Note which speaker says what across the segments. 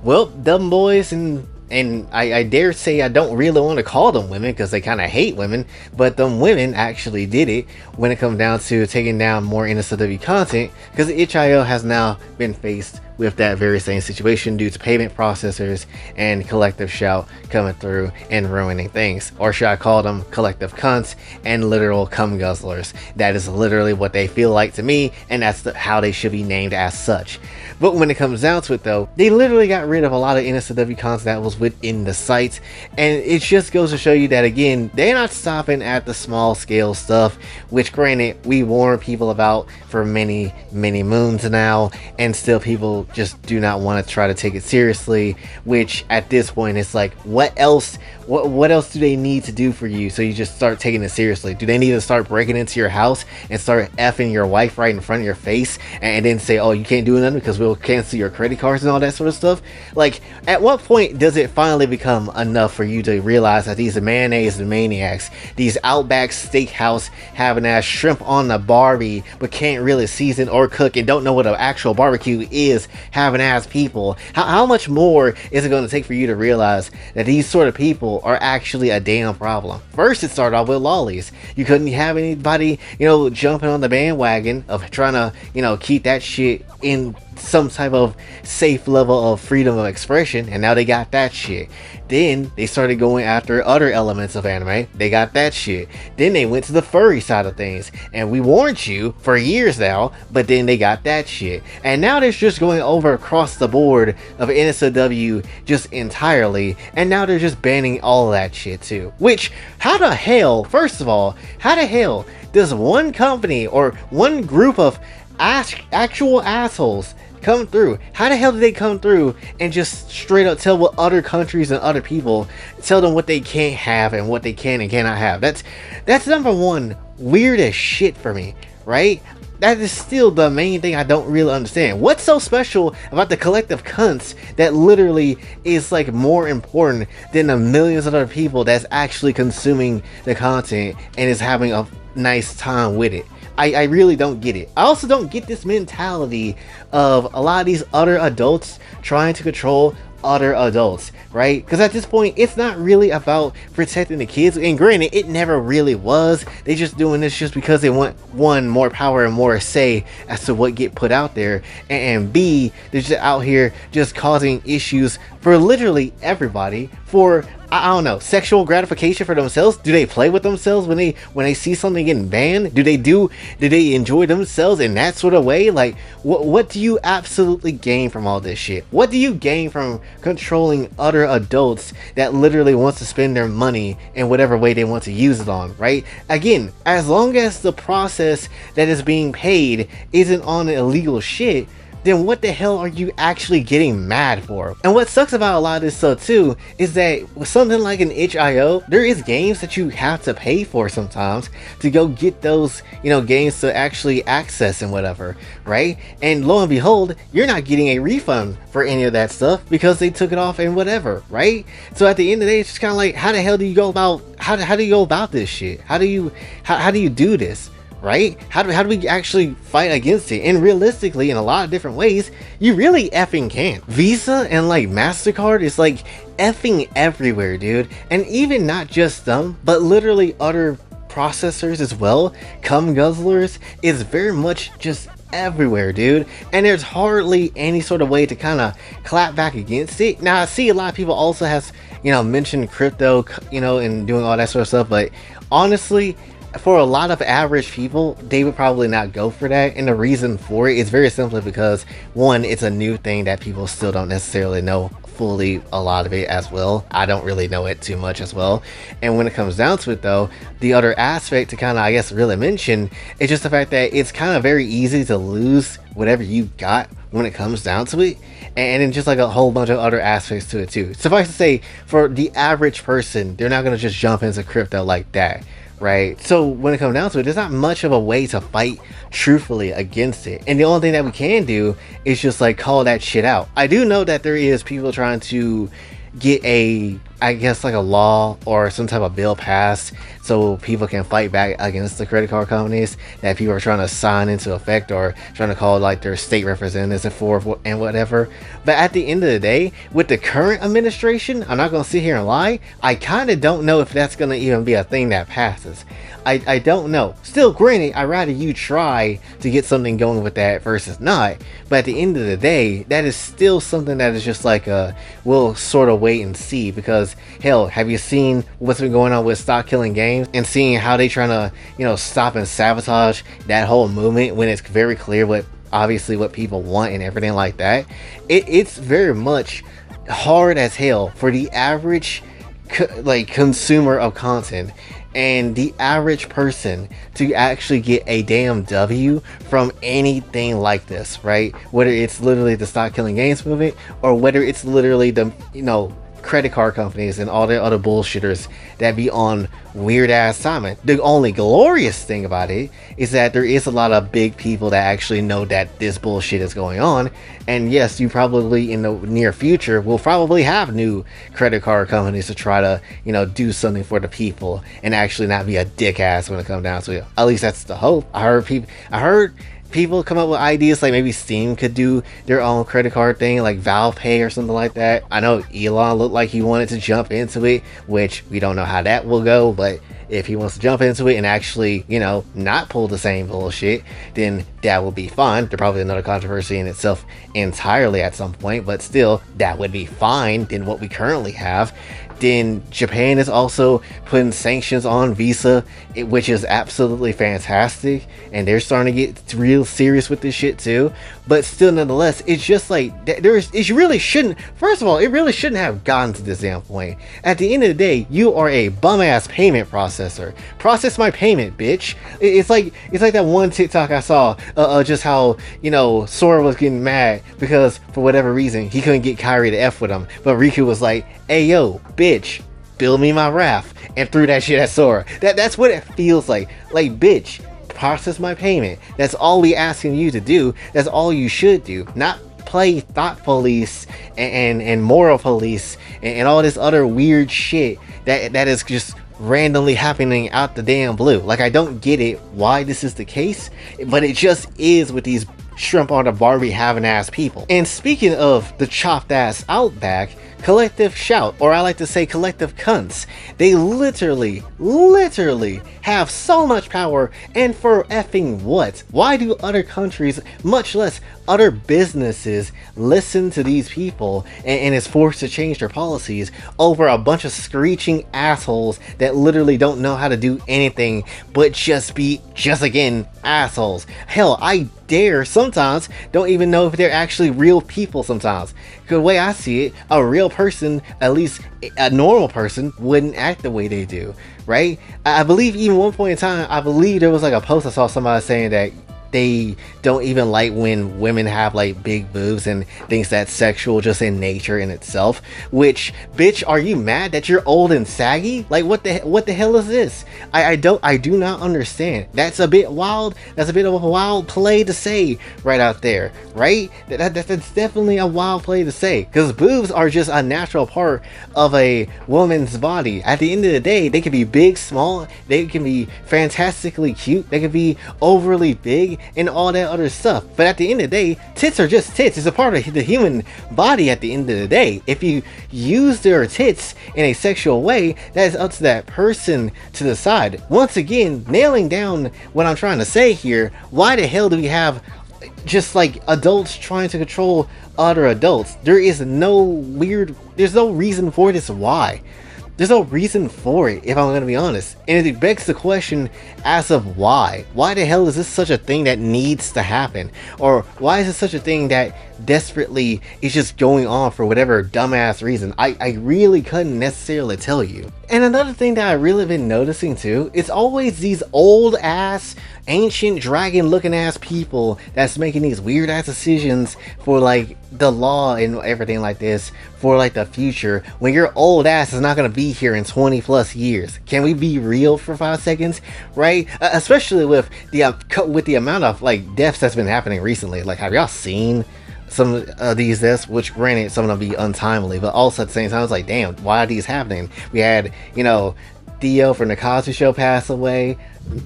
Speaker 1: Well, them boys and I dare say I don't really want to call them women because they kind of hate women, but them women actually did it when it comes down to taking down more NSFW content, because itch.io has now been faced with that very same situation due to payment processors and collective shout coming through and ruining things. Or should I call them collective cunts and literal cum guzzlers? That is literally what they feel like to me, and that's how they should be named as such. But when it comes down to it though, they literally got rid of a lot of NSFW content that was within the site, and it just goes to show you that again, they're not stopping at the small scale stuff, which granted we warn people about for many moons now, and still people just do not want to try to take it seriously, which at this point it's like, what else do they need to do for you so you just start taking it seriously? Do they need to start breaking into your house and start effing your wife right in front of your face and then say, oh, you can't do nothing because we'll cancel your credit cards and all that sort of stuff? Like, at what point does it finally become enough for you to realize that these mayonnaise maniacs, these Outback Steakhouse having ass shrimp on the Barbie but can't really season or cook and don't know what an actual barbecue is, having ass people, how much more is it going to take for you to realize that these sort of people are actually a damn problem? First, it started off with lollies. You couldn't have anybody, jumping on the bandwagon of trying to, keep that shit in some type of safe level of freedom of expression, and now they got that shit. Then they started going after other elements of anime. They got that shit. Then they went to the furry side of things, and we warned you for years now, but then they got that shit. And now they're just going over across the board of NSFW just entirely, and now they're just banning all of that shit too. Which, how the hell, first of all, how the hell does one company or one group of actual assholes come through? How the hell did they come through and just straight up tell what other countries and other people, tell them what they can't have and what they can and cannot have? That's number one, weird as shit for me, right? That is still the main thing I don't really understand. What's so special about the collective cunts that literally is like more important than the millions of other people that's actually consuming the content and is having a nice time with it? I really don't get it. I also don't get this mentality of a lot of these other adults trying to control other adults, right? Because at this point, it's not really about protecting the kids, and granted, it never really was. They just doing this just because they want, one, more power and more say as to what get put out there, and B, they're just out here just causing issues for literally everybody, for I don't know, sexual gratification for themselves. Do they play with themselves when they see something getting banned? Do they enjoy themselves in that sort of way? Like, what do you absolutely gain from all this shit? What do you gain from controlling other adults that literally wants to spend their money in whatever way they want to use it on, right? Again, as long as the process that is being paid isn't on illegal shit, then what the hell are you actually getting mad for? And what sucks about a lot of this stuff too is that with something like an itch.io, there is games that you have to pay for sometimes to go get those, games to actually access and whatever, right? And lo and behold, you're not getting a refund for any of that stuff because they took it off and whatever, right? So at the end of the day, it's just kind of like, how the hell do you go about, how do you go about this shit? How do you do this? Right? How do we actually fight against it? And realistically, in a lot of different ways, you really effing can't. Visa and like MasterCard is like effing everywhere, dude. And even not just them, but literally other processors as well, cum guzzlers, is very much just everywhere, dude. And there's hardly any sort of way to kind of clap back against it. Now, I see a lot of people also has, mentioned crypto, and doing all that sort of stuff, but honestly, for a lot of average people, they would probably not go for that. And the reason for it is very simply because, one, it's a new thing that people still don't necessarily know fully a lot of it as well. I don't really know it too much as well. And when it comes down to it though, the other aspect to kind of, I guess, really mention is just the fact that it's kind of very easy to lose whatever you got when it comes down to it. And then just like a whole bunch of other aspects to it too. Suffice to say, for the average person, they're not going to just jump into crypto like that. Right? So when it comes down to it, there's not much of a way to fight truthfully against it. And the only thing that we can do is just like call that shit out. I do know that there is people trying to get a I guess like a law or some type of bill passed so people can fight back against the credit card companies that people are trying to sign into effect or trying to call like their state representatives and whatever. But at the end of the day, with the current administration, I'm not gonna sit here and lie, I kind of don't know if that's gonna even be a thing that passes. I don't know. Still, granted, I'd rather you try to get something going with that versus not. But at the end of the day, that is still something that is just like we'll sort of wait and see. Because hell, have you seen what's been going on with Stop Killing Games and seeing how they trying to, you know, stop and sabotage that whole movement when it's very clear what obviously what people want and everything like that. It's very much hard as hell for the average consumer of content and the average person to actually get a damn W from anything like this, right? Whether it's literally the Stop Killing Games movement or whether it's literally the, you know, credit card companies and all the other bullshitters that be on weird ass timing. The only glorious thing about it is that there is a lot of big people that actually know that this bullshit is going on, and yes, you probably in the near future will probably have new credit card companies to try to, you know, do something for the people and actually not be a dick ass when it comes down to it. At least that's the hope. I heard people come up with ideas like maybe Steam could do their own credit card thing, like Valve Pay or something like that. I know Elon looked like he wanted to jump into it, which we don't know how that will go, but if he wants to jump into it and actually, you know, not pull the same bullshit, then that will be fine. There's probably another controversy in itself entirely at some point, but still, that would be fine than what we currently have. Then Japan is also putting sanctions on Visa, which is absolutely fantastic, and they're starting to get real serious with this shit too. But still, nonetheless, it's just like it really shouldn't. First of all, it really shouldn't have gotten to this damn point. At the end of the day, you are a bum ass payment processor. Process my payment, bitch. It's like that one TikTok I saw, just how, you know, Sora was getting mad because for whatever reason he couldn't get Kairi to F with him, but Riku was like, "Hey yo, bitch, bill me my wrath," and threw that shit at Sora. That's what it feels like. Like, bitch, process my payment. That's all we asking you to do. That's all you should do. Not play thought police and moral police and all this other weird shit that is just randomly happening out the damn blue. Like, I don't get it why this is the case, but it just is with these shrimp on the Barbie having ass people. And speaking of the chopped ass outback, Collective Shout, or I like to say collective cunts, they literally have so much power, and for effing what? Why do other countries, much less other businesses, listen to these people and is forced to change their policies over a bunch of screeching assholes that literally don't know how to do anything but just again assholes? Hell, I dare sometimes don't even know if they're actually real people sometimes. The way I see it, a real person, at least a normal person, wouldn't act the way they do, right? I believe even one point in time, I believe there was like a post I saw somebody saying that they don't even like when women have like big boobs and thinks that's sexual just in nature in itself. Which, bitch, are you mad that you're old and saggy? Like, what the hell is this? I do not understand. That's a bit wild. That's a bit of a wild play to say right out there, right? That's definitely a wild play to say, because boobs are just a natural part of a woman's body. At the end of the day, they can be big, small, they can be fantastically cute, they can be overly big, and all that other stuff. But at the end of the day, tits are just tits. It's a part of the human body at the end of the day. If you use their tits in a sexual way, that is up to that person to decide. Once again, nailing down what I'm trying to say here, why the hell do we have just like adults trying to control other adults? There's no reason for this. Why? There's no reason for it, if I'm going to be honest. And it begs the question as of why. Why the hell is this such a thing that needs to happen? Or why is it such a thing that desperately is just going on for whatever dumbass reason? I really couldn't necessarily tell you. And another thing that I really been noticing too, it's always these old ass, ancient dragon looking ass people that's making these weird ass decisions for like the law and everything like this for like the future, when your old ass is not going to be here in 20 plus years. Can we be real for 5 seconds, right? Especially with the amount of like deaths that's been happening recently. Like, have y'all seen some of these deaths, which granted some of them be untimely, but also at the same time it's like, damn, why are these happening? We had, Theo from the Cosby Show pass away.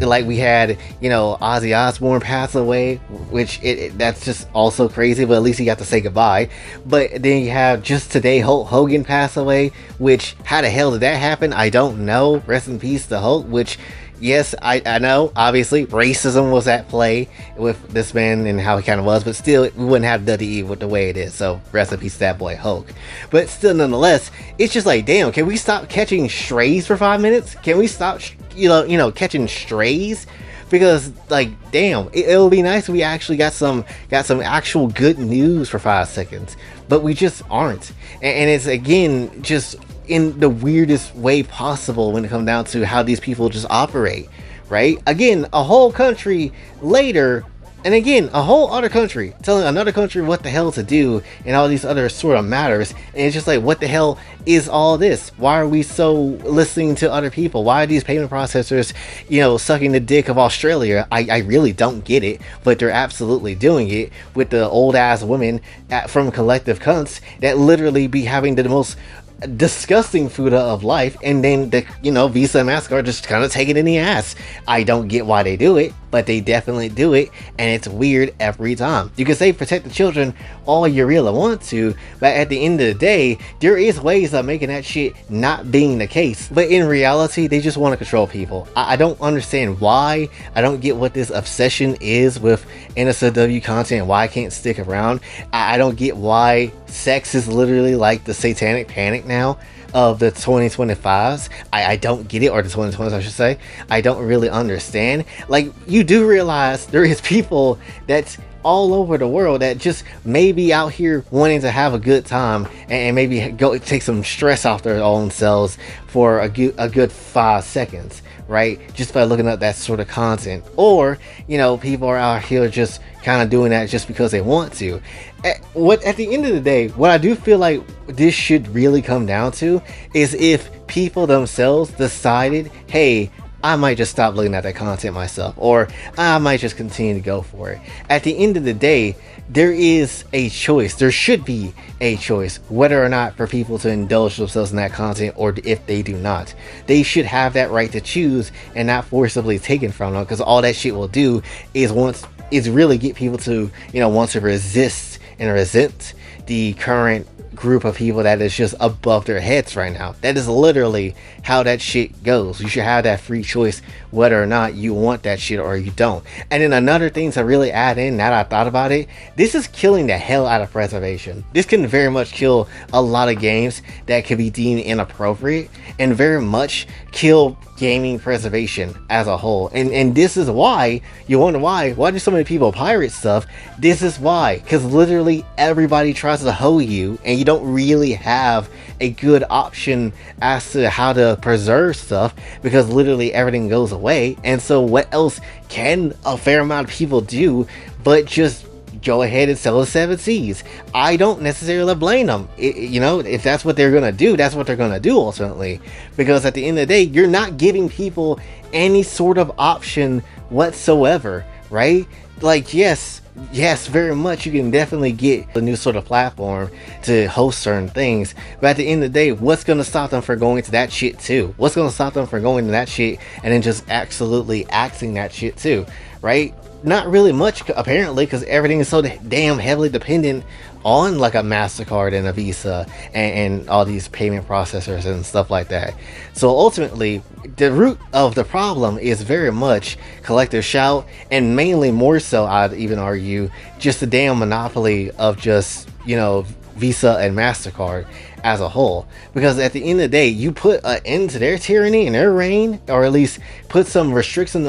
Speaker 1: Like we had, Ozzy Osbourne pass away, which that's just also crazy, but at least he got to say goodbye. But then you have just today Hulk Hogan pass away, which how the hell did that happen? I don't know. Rest in peace to Hulk, which yes, I know, obviously, racism was at play with this man and how he kind of was, but still, we wouldn't have WWE with the way it is, so rest in peace to that boy Hulk. But still, nonetheless, it's just like, damn, can we stop catching strays for 5 minutes? Can we stop, catching strays? Because, like, damn, it would be nice if we actually got some actual good news for 5 seconds, but we just aren't. And it's, again, just in the weirdest way possible when it comes down to how these people just operate, right? Again, a whole country later, and again, a whole other country telling another country what the hell to do and all these other sort of matters. And it's just like, what the hell is all this? Why are we so listening to other people? Why are these payment processors, sucking the dick of Australia? I really don't get it, but they're absolutely doing it with the old ass women from Collective Cunts that literally be having the most disgusting food of life, and then the Visa and MasterCard just kind of take it in the ass. I don't get why they do it, but they definitely do it, and it's weird every time. You can say protect the children all you really want to, but at the end of the day, there is ways of making that shit not being the case. But in reality, they just want to control people. I don't understand why. I don't get what this obsession is with NSFW content and why I can't stick around. I don't get why sex is literally like the satanic panic now of the 2025s. I don't get it, or the 2020s I should say. I don't really understand. Like, you do realize there is people that's all over the world that just may be out here wanting to have a good time and maybe go take some stress off their own selves for a good 5 seconds, right? Just by looking at that sort of content. Or, people are out here just kind of doing that just because they want to. At the end of the day, what I do feel like this should really come down to is if people themselves decided, hey, I might just stop looking at that content myself, or I might just continue to go for it. At the end of the day, there is a choice. There should be a choice whether or not for people to indulge themselves in that content, or if they do not. They should have that right to choose and not forcibly taken from them, because all that shit will do is really get people to, want to resist and resent the current group of people that is just above their heads right now. That is literally how that shit goes. You should have that free choice whether or not you want that shit or you don't. And then another thing to really add in, now that I thought about it, this is killing the hell out of preservation. This can very much kill a lot of games that could be deemed inappropriate, and very much kill gaming preservation as a whole. And this is why you wonder why do so many people pirate stuff. This is why, because literally everybody tries to hoe you, and you don't really have a good option as to how to preserve stuff, because literally everything goes away. And so what else can a fair amount of people do but just go ahead and sell the 7 Seas? I don't necessarily blame them. If that's what they're gonna do, that's what they're gonna do ultimately, because at the end of the day, you're not giving people any sort of option whatsoever, right? Like, yes, very much, you can definitely get a new sort of platform to host certain things, but at the end of the day, what's going to stop them from going to that shit too? What's going to stop them from going to that shit and then just absolutely acting that shit too, right? Not really much, apparently, because everything is so damn heavily dependent on like a MasterCard and a Visa and all these payment processors and stuff like that. So ultimately, the root of the problem is very much collective shout, and mainly more so, I'd even argue, just the damn monopoly of just, Visa and MasterCard as a whole. Because at the end of the day, you put an end to their tyranny and their reign, or at least put some restrictions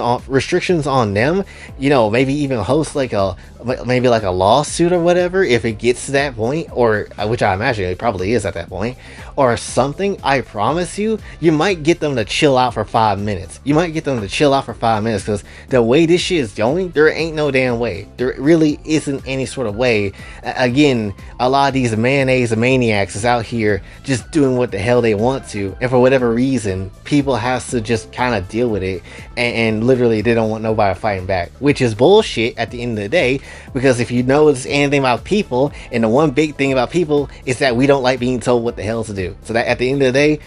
Speaker 1: on them, maybe even host like a lawsuit or whatever, if it gets to that point, or which I imagine it probably is at that point, or something. I promise you might get them to chill out for 5 minutes. You might get them to chill out for 5 minutes, because the way this shit is going, there ain't no damn way. There really isn't any sort of way. Again, a lot of these mayonnaise maniacs is out here here just doing what the hell they want to, and for whatever reason people have to just kind of deal with it, and literally they don't want nobody fighting back, which is bullshit at the end of the day. Because if you notice anything about people, and the one big thing about people is that we don't like being told what the hell to do, so that at the end of the day,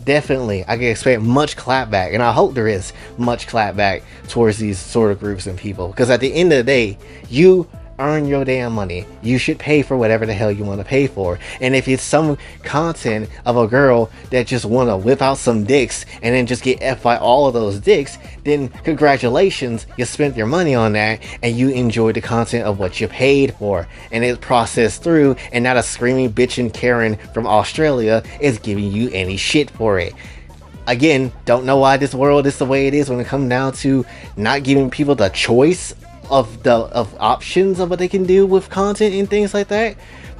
Speaker 1: definitely I can expect much clapback, and I hope there is much clapback towards these sort of groups and people, because at the end of the day, you earn your damn money. You should pay for whatever the hell you want to pay for. And if it's some content of a girl that just want to whip out some dicks and then just get F by all of those dicks, then congratulations, you spent your money on that and you enjoyed the content of what you paid for, and it's processed through, and not a screaming bitch and Karen from Australia is giving you any shit for it. Again, don't know why this world is the way it is when it comes down to not giving people the choice of options of what they can do with content and things like that,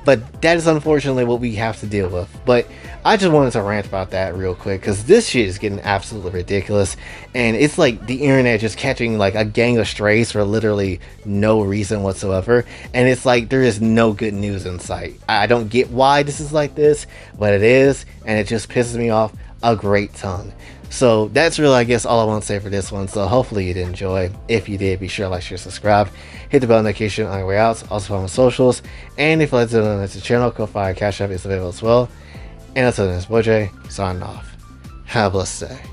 Speaker 1: but that is unfortunately what we have to deal with. But I just wanted to rant about that real quick, because this shit is getting absolutely ridiculous, and it's like the internet just catching like a gang of strays for literally no reason whatsoever, and it's like there is no good news in sight. I don't get why this is like this, but it is, and it just pisses me off a great ton. So that's really, I guess, all I want to say for this one. So hopefully you did enjoy. If you did, be sure to like, share, subscribe, hit the bell notification on your way out. Also follow my socials, and if you'd like to donate to the channel, Kofi and Cash App is available as well. And until then, it's Boy J signing off. Have a blessed day.